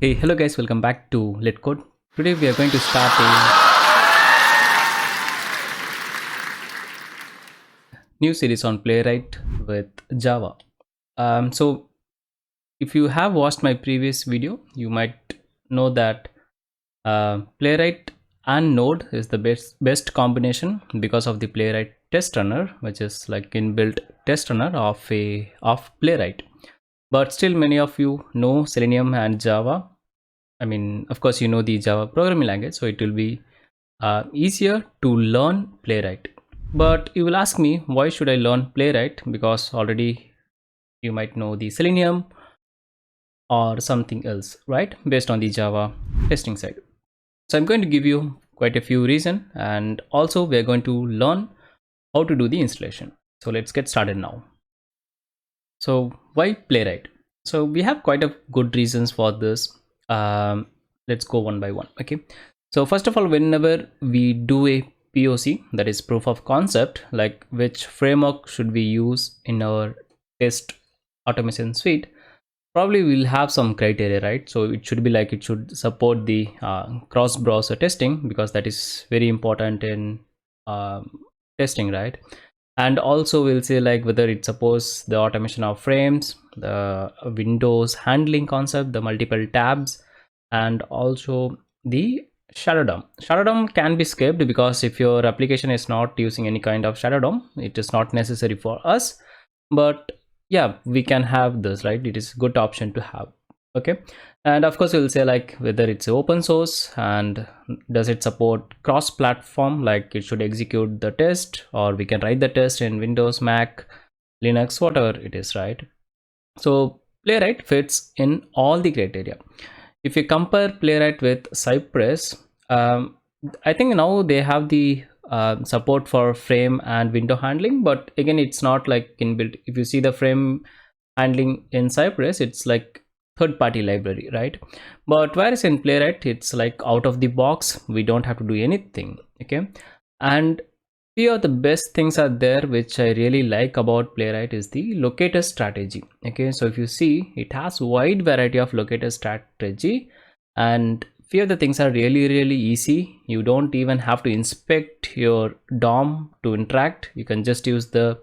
Hey, hello guys, welcome back to LetCode. Today we are going to start a new series on Playwright with Java. So if you have watched my previous video, you might know that Playwright and Node is the best combination because of the Playwright test runner, which is like inbuilt test runner of Playwright. But still many of you know Selenium and Java. I mean, of course, you know the Java programming language, so it will be easier to learn Playwright. But you will ask me, why should I learn Playwright? Because already you might know the Selenium or something else, right? Based on the Java testing side. So I'm going to give you quite a few reasons, and also we're going to learn how to do the installation. So let's get started now. So why Playwright? So we have quite a good reasons for this. Let's go one by one. Okay, so first of all, whenever we do a POC, that is proof of concept, like which framework should we use in our test automation suite, probably we'll have some criteria, right? So it should be like it should support the cross browser testing, because that is very important in testing, right? And also we'll say like whether it supports the automation of frames, the windows handling concept, the multiple tabs, and also the shadow DOM. Shadow DOM can be skipped because if your application is not using any kind of shadow DOM, it is not necessary for us. But yeah, we can have this, right? It is a good option to have. Okay, and of course we'll say like whether it's open source and does it support cross platform, like it should execute the test, or we can write the test in Windows, Mac, Linux, whatever it is, right? So Playwright fits in all the criteria. If you compare Playwright with Cypress, I think now they have the support for frame and window handling, but again it's not like inbuilt. If you see the frame handling in Cypress, it's like third-party library, right? But whereas in Playwright, it's like out of the box, we don't have to do anything. Okay, and few of the best things are there which I really like about Playwright is the locator strategy. Okay, so if you see, it has wide variety of locator strategy, and few of the things are really easy. You don't even have to inspect your DOM to interact. You can just use the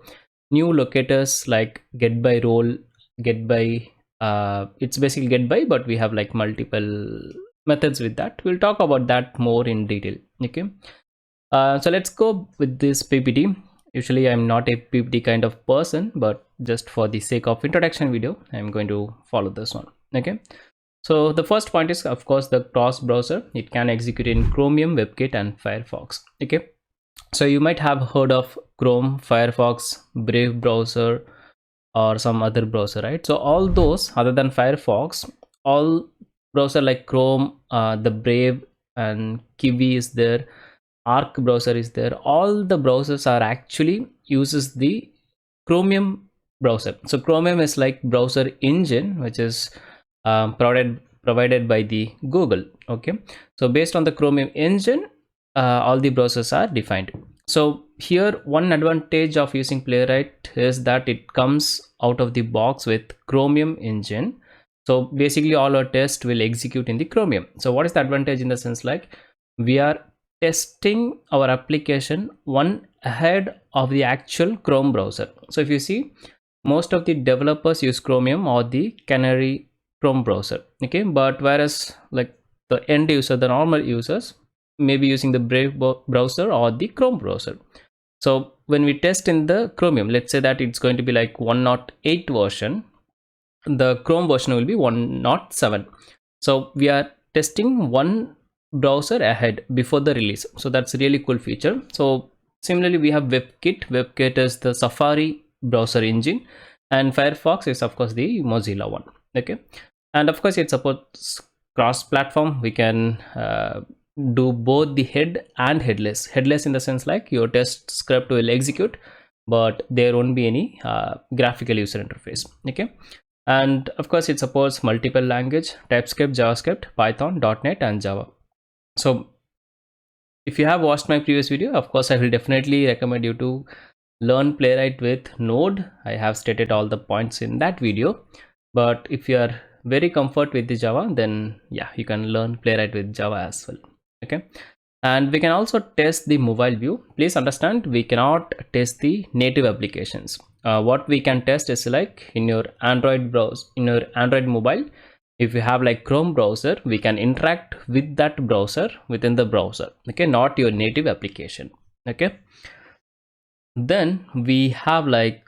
new locators like get by role, get by it's basically get by, but we have like multiple methods with that. We'll talk about that more in detail. Okay, so let's go with this PPT. Usually I'm not a PPT kind of person, but just for the sake of introduction video, I'm going to follow this one. Okay, so the first point is of course the cross browser. It can execute in Chromium, WebKit, and Firefox. Okay, so you might have heard of Chrome, Firefox, Brave browser, or some other browser, right? So all those other than Firefox, all browser like Chrome, the Brave and Kiwi is there, Arc browser is there. All the browsers are actually uses the Chromium browser. So Chromium is like browser engine which is provided by the Google. Okay, so based on the Chromium engine, all the browsers are defined. So here one advantage of using Playwright is that it comes out of the box with Chromium engine. So basically all our tests will execute in the Chromium. So what is the advantage in the sense like we are testing our application one ahead of the actual Chrome browser. So if you see, most of the developers use Chromium or the Canary Chrome browser. Okay, but whereas like the end user, the normal users, maybe using the Brave browser or the Chrome browser. So when we test in the Chromium, let's say that it's going to be like 1.08 version, the Chrome version will be 1.07. So we are testing one browser ahead before the release. So that's a really cool feature. So similarly, we have WebKit. WebKit is the Safari browser engine, and Firefox is of course the Mozilla one. Okay, and of course it supports cross-platform. We can do both the head and headless. Headless in the sense like your test script will execute, but there won't be any graphical user interface. Okay, and of course it supports multiple language: TypeScript, JavaScript, Python, .NET, and Java. So if you have watched my previous video, of course I will definitely recommend you to learn Playwright with Node. I have stated all the points in that video. But if you are very comfort with the Java, then yeah, you can learn Playwright with Java as well. Okay, and we can also test the mobile view. Please understand, we cannot test the native applications. What we can test is like in your Android browser, in your Android mobile, if you have like Chrome browser, we can interact with that browser within the browser. Okay, not your native application. Okay, then we have like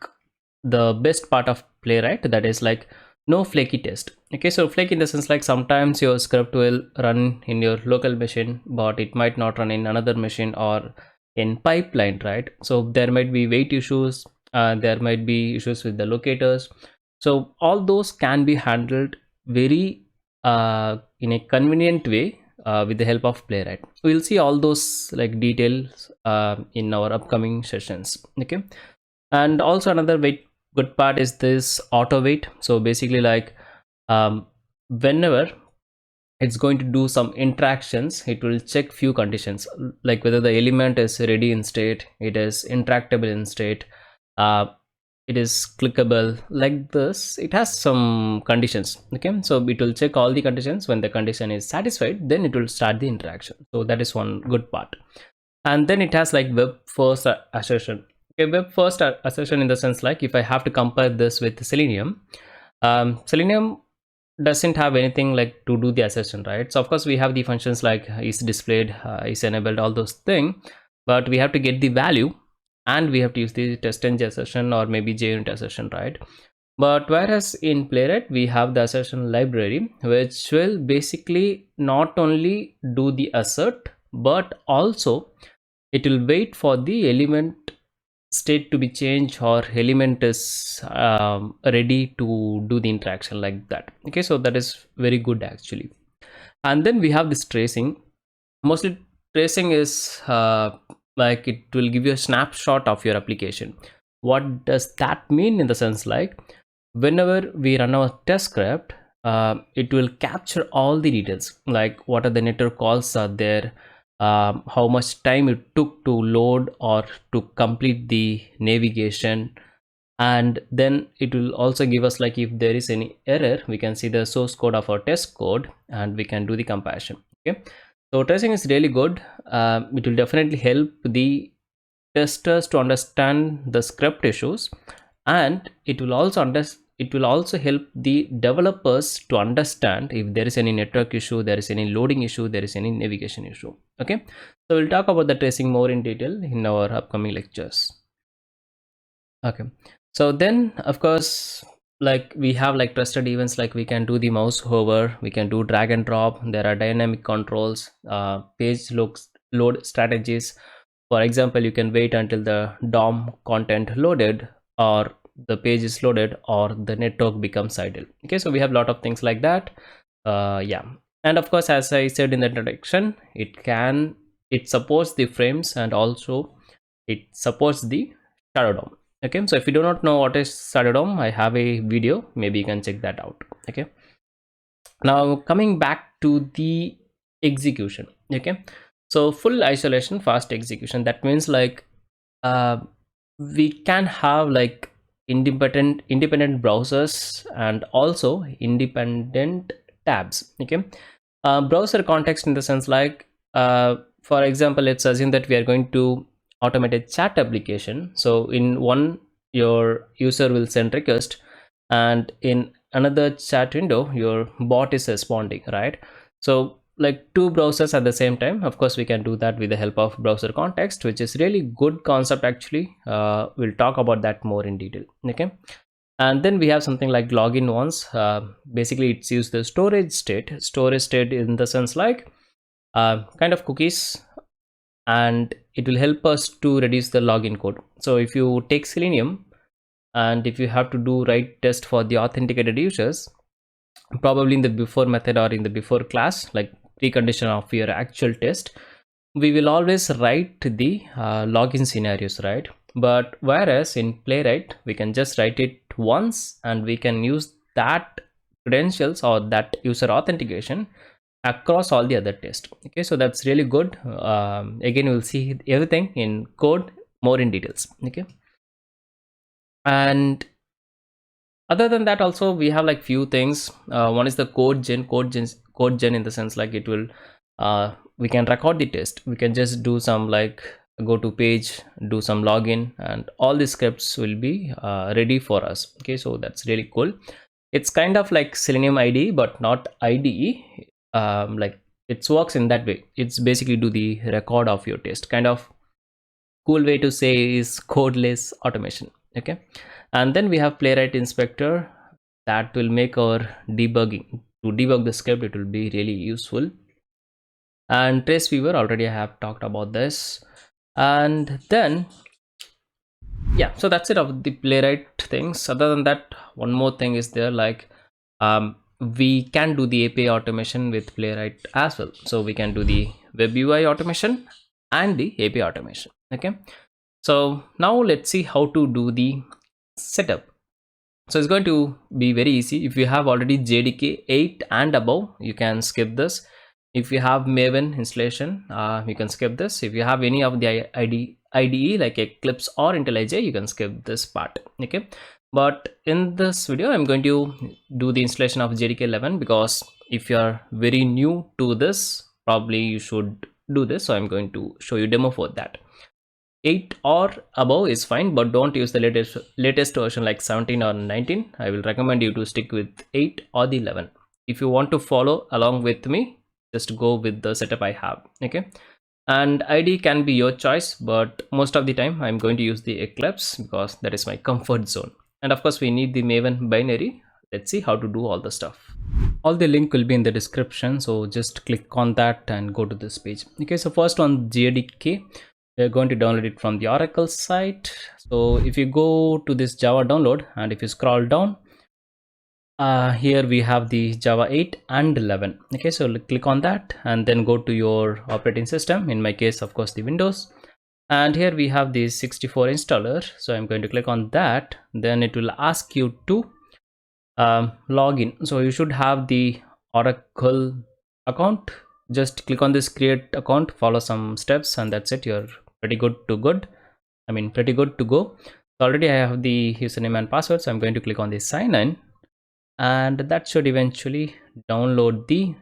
the best part of Playwright, that is like no flaky test. Okay, so flaky in the sense like sometimes your script will run in your local machine but it might not run in another machine or in pipeline, right? So there might be weight issues, there might be issues with the locators. So all those can be handled very in a convenient way with the help of Playwright. We'll see all those like details in our upcoming sessions. Okay, and also another good part is this auto wait. So basically like whenever it's going to do some interactions, it will check few conditions, like whether the element is ready in state, it is interactable in state, uh, it is clickable, like this. It has some conditions. Okay, so it will check all the conditions. When the condition is satisfied, then it will start the interaction. So that is one good part. And then it has like web first assertion. Okay, web first assertion in the sense like if I have to compare this with Selenium, Selenium doesn't have anything like to do the assertion, right? So of course we have the functions like is displayed, is enabled, all those things, but we have to get the value and we have to use the test-ng assertion or maybe JUnit assertion, right? But whereas in Playwright we have the assertion library, which will basically not only do the assert but also it will wait for the element state to be changed or element is ready to do the interaction, like that. Okay, so that is very good actually. And then we have this tracing. Mostly tracing is like it will give you a snapshot of your application. What does that mean? In the sense like whenever we run our test script, it will capture all the details, like what are the network calls are there, how much time it took to load or to complete the navigation, and then it will also give us like if there is any error, we can see the source code of our test code and we can do the comparison. Okay, so tracing is really good. It will definitely help the testers to understand the script issues, and it will also help the developers to understand if there is any network issue, there is any loading issue, there is any navigation issue. Okay, so we'll talk about the tracing more in detail in our upcoming lectures. Okay, so then of course like we have like trusted events, like we can do the mouse hover, we can do drag and drop, there are dynamic controls, page load strategies. For example, you can wait until the DOM content loaded, or the page is loaded, or the network becomes idle. Okay, so we have a lot of things like that. Yeah, and of course, as I said in the introduction, it supports the frames and also it supports the shadow DOM. Okay, so if you do not know what is shadow DOM, I have a video, maybe you can check that out. Okay, now coming back to the execution. Okay, so full isolation, fast execution, that means like we can have like independent browsers and also independent tabs. Okay, browser context in the sense like for example, let's assume that we are going to automate a chat application. So in one, your user will send request, and in another chat window your bot is responding, right? So like two browsers at the same time. Of course we can do that with the help of browser context, which is really good concept actually. We'll talk about that more in detail. Okay, and then we have something like login once. Basically it's used the storage state in the sense like kind of cookies, and it will help us to reduce the login code. So if you take Selenium and if you have to do write test for the authenticated users, probably in the before method or in the before class, like precondition of your actual test, we will always write the login scenarios, right? But whereas in Playwright we can just write it once and we can use that credentials or that user authentication across all the other tests. Okay, so that's really good. Again, we'll see everything in code more in details. Okay, and Other than that, also we have like few things. One is the code gen in the sense like it will we can record the test. We can just do some like go to page, do some login, and all the scripts will be ready for us. Okay, so that's really cool. It's kind of like Selenium IDE but not IDE. Like it works in that way. It's basically do the record of your test. Kind of cool way to say is codeless automation. Okay, and then we have Playwright inspector that will make our debugging. To debug the script, it will be really useful. And trace viewer, already I have talked about this. And then yeah, so that's it of the Playwright things. Other than that, one more thing is there, like we can do the API automation with Playwright as well. So we can do the web UI automation and the API automation. Okay, so now let's see how to do the setup. So it's going to be very easy. If you have already JDK 8 and above, you can skip this. If you have Maven installation, you can skip this. If you have any of the IDE like Eclipse or IntelliJ, you can skip this part. Okay, but in this video I'm going to do the installation of JDK 11, because if you are very new to this, probably you should do this. So I'm going to show you demo for that. 8 or above is fine, but don't use the latest version like 17 or 19. I will recommend you to stick with 8 or the 11. If you want to follow along with me, just go with the setup I have. Okay, and ID can be your choice, but most of the time I'm going to use the Eclipse because that is my comfort zone. And of course we need the Maven binary. Let's see how to do all the stuff. All the link will be in the description, so just click on that and go to this page. Okay, so first on JDK, we're going to download it from the Oracle site. So if you go to this Java download, and if you scroll down, here we have the Java 8 and 11. Okay, so click on that and then go to your operating system. In my case, of course, the Windows. And here we have the 64 installer. So I'm going to click on that. Then it will ask you to log in. So you should have the Oracle account. Just click on this create account, follow some steps, and that's it. You're pretty good to go. So already I have the username and password, so I'm going to click on the sign in, and that should eventually download the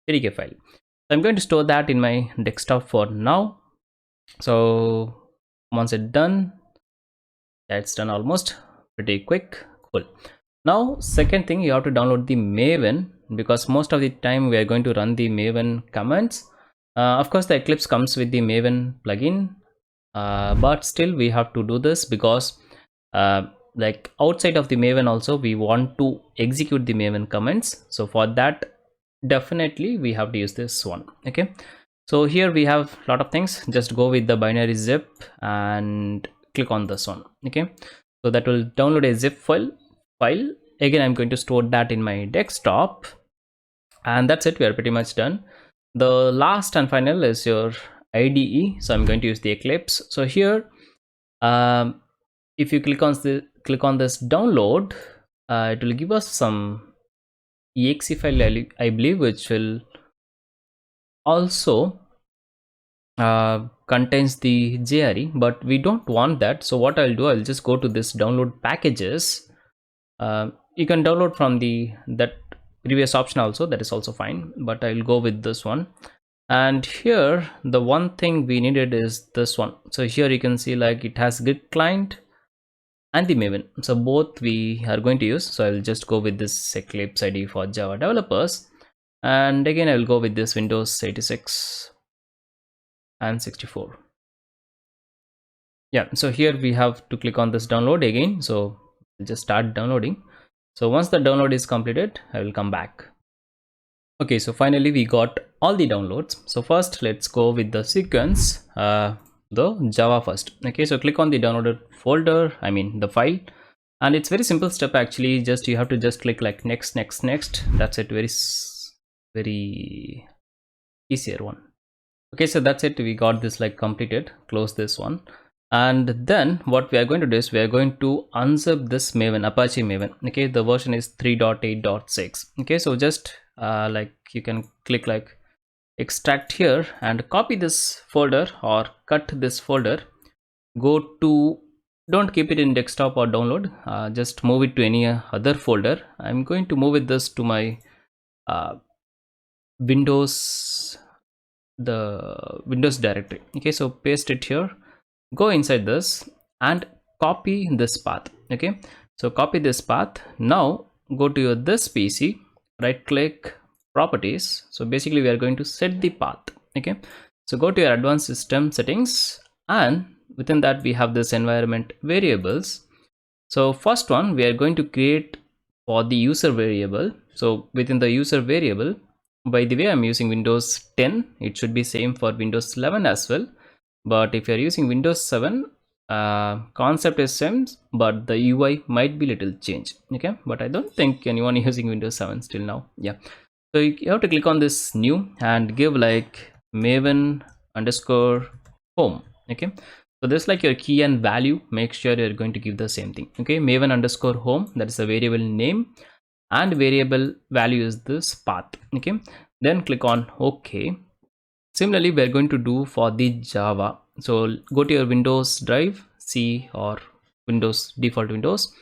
JDK file. So I'm going to store that in my desktop for now. So once it's done, yeah, it's done almost, pretty quick. Cool. Now second thing, you have to download the Maven, because most of the time we are going to run the Maven commands. Of course the Eclipse comes with the Maven plugin, but still we have to do this because like outside of the Maven also we want to execute the Maven commands. So for that definitely we have to use this one. Okay, so here we have a lot of things. Just go with the binary zip and click on this one. Okay, so that will download a zip file. Again, I'm going to store that in my desktop, and that's it. We are pretty much done. The last and final is your IDE. So I'm going to use the Eclipse. So here if you click on this download, it will give us some exe file, I believe, which will also contains the JRE, but we don't want that. So what I'll do, I'll just go to this download packages. You can download from that previous option also, that is also fine, but I'll go with this one. And here the one thing we needed is this one. So here you can see like it has Git client and the Maven, so both we are going to use. So I'll just go with this Eclipse IDE for Java developers, and again I will go with this Windows 86 and 64. Yeah, so here we have to click on this download again. So I'll just start downloading. So once the download is completed, I will come back. Okay, so finally we got all the downloads. So first let's go with the sequence, the Java first. Okay, so click on the downloaded folder, I mean the file, and it's very simple step actually. Just you have to just click like next. That's it. Very easier one. Okay, so that's it. We got this like completed. Close this one. And then what we are going to do is we are going to unzip this Maven, Apache Maven. Okay, the version is 3.8.6. okay, so just like you can click like extract here and copy this folder or cut this folder, go to don't keep it in desktop or download, just move it to any other folder. I'm going to move it this to my uh, Windows, the Windows directory. Okay, so paste it here, go inside this and copy this path. Okay, so copy this path. Now go to your this PC, right click properties. So basically we are going to set the path. Okay, so go to your advanced system settings, and within that we have this environment variables. So first one we are going to create for the user variable. So within the user variable, by the way I'm using Windows 10, it should be same for Windows 11 as well, but if you're using Windows 7, concept is same, but the UI might be little change. Okay, but I don't think anyone using Windows 7 still now. Yeah, so you have to click on this new and give like Maven underscore home. Okay, so this is like your key and value. Make sure you're going to give the same thing. Okay, Maven underscore home, that is the variable name, and variable value is this path. Okay, then click on OK. Similarly we are going to do for the Java. So go to your Windows drive, C or Windows, default Windows,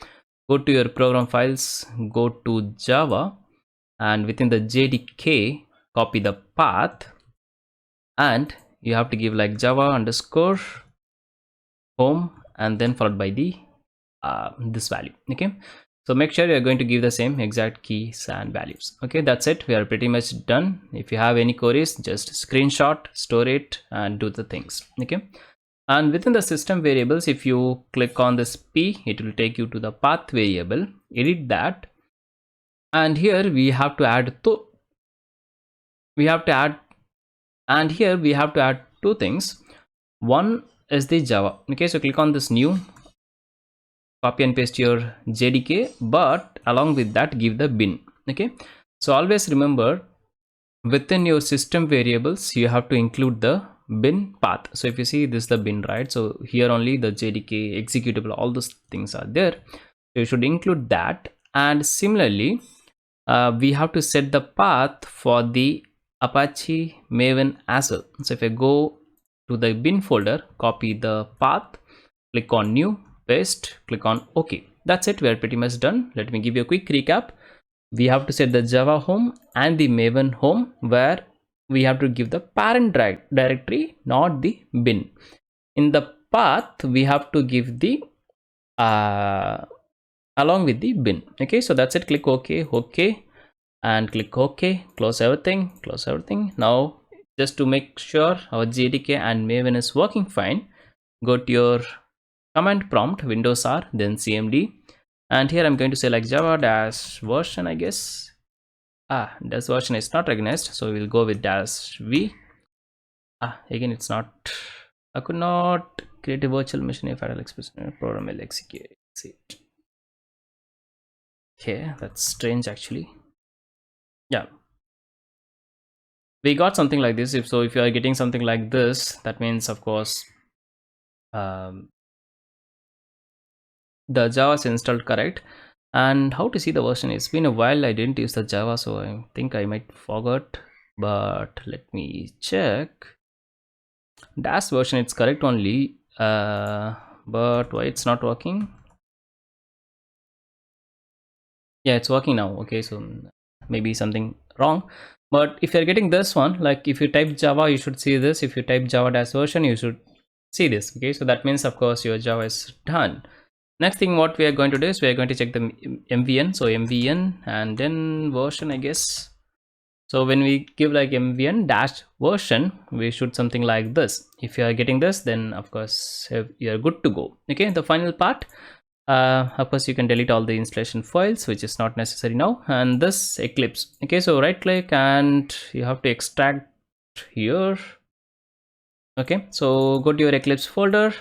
go to your program files, go to Java, and within the JDK copy the path, and you have to give like Java underscore home and then followed by the this value. Okay, so make sure you're going to give the same exact keys and values. Okay, that's it, we are pretty much done. If you have any queries, just screenshot, store it, and do the things. Okay, and within the system variables, if you click on this P, it will take you to the path variable. Edit that, and here we have to add and here we have to add two things. One is the Java. Okay, so click on this new, copy and paste your JDK, but along with that give the bin. Okay, so always remember within your system variables you have to include the bin path. So if you see this is the bin, right? So here only the JDK executable, all those things are there, so you should include that. And similarly we have to set the path for the Apache Maven as well. So if I go to the bin folder, copy the path, click on new, paste, click on OK. That's it, we are pretty much done. Let me give you a quick recap. We have to set the Java home and the Maven home, where we have to give the parent directory, not the bin. In the path we have to give the along with the bin. Okay, so that's it, click OK, and click OK, close everything. Now just to make sure our JDK and Maven is working fine, go to your command prompt, Windows R, then CMD, and here I'm going to say like Java dash version, I guess. Dash version is not recognized, so we'll go with dash V. Again it's not, I could not create a virtual machine if I will expression program will execute. Okay, that's strange actually. Yeah, we got something like this. If you are getting something like this, that means of course the Java is installed correct. And how to see the version? It's been a while I didn't use the Java, so I think I might forgot, but let me check. Dash version, it's correct only, but why it's not working? Yeah, it's working now. Okay, so maybe something wrong. But if you're getting this one, like if you type Java, you should see this. If you type Java dash version, you should see this. Okay, so that means of course your Java is done. Next thing what we are going to do is we are going to check the MVN. So MVN and then version, I guess. So when we give like MVN dash version, we should something like this. If you are getting this, then of course you are good to go. Okay, the final part, of course you can delete all the installation files, which is not necessary now, and this Eclipse. Okay, so right click and you have to extract here. Okay, so go to your Eclipse folder,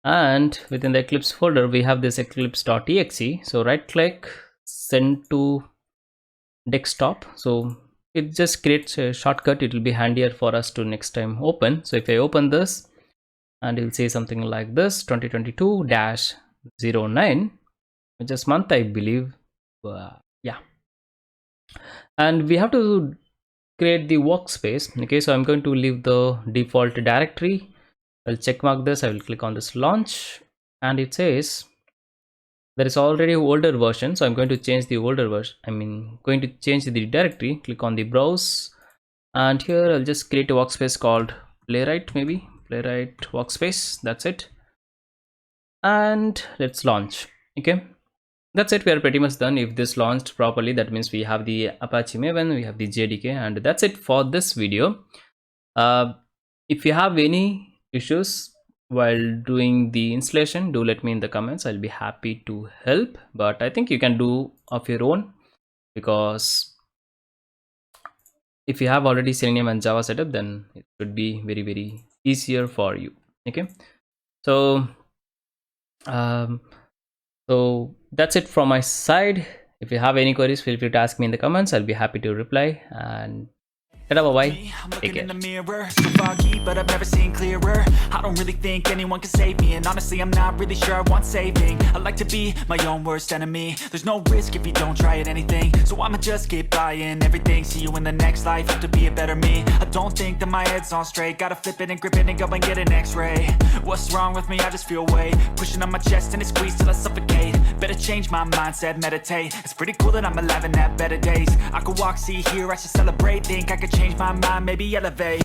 and within the Eclipse folder we have this eclipse.exe. so right click, send to desktop. So it just creates a shortcut, it will be handier for us to next time open. So if I open this, and you'll say something like this, 2022-09, which is month I believe. Yeah, and we have to create the workspace. Okay, so I'm going to leave the default directory. I'll check mark this, I will click on this launch, and it says there is already an older version, so I'm going to change the older version. Going to change the directory. Click on the browse, and here I'll just create a workspace called Playwright, maybe Playwright workspace. That's it, and let's launch. Okay, that's it. We are pretty much done. If this launched properly, that means we have the Apache Maven, we have the JDK, and that's it for this video. If you have any issues while doing the installation, do let me in the comments. I'll be happy to help, but I think you can do of your own, because if you have already Selenium and Java setup, then it should be very easier for you. Okay, so so that's it from my side. If you have any queries, feel free to ask me in the comments. I'll be happy to reply, and bye-bye. Take care. In the mirror, so foggy, but I've never seen clearer. I don't really think anyone can save me, and honestly, I'm not really sure I want saving. I like to be my own worst enemy. There's no risk if you don't try at anything, so I'ma just keep buying everything. See you in the next life, have to be a better me. I don't think that my head's on straight. Gotta flip it and grip it and go and get an x-ray. What's wrong with me? I just feel weight pushing on my chest and it squeezes till I suffocate. Better change my mindset, meditate. It's pretty cool that I'm alive and have better days. I could walk, see, hear, I should celebrate. Think I could change my mind, maybe elevate.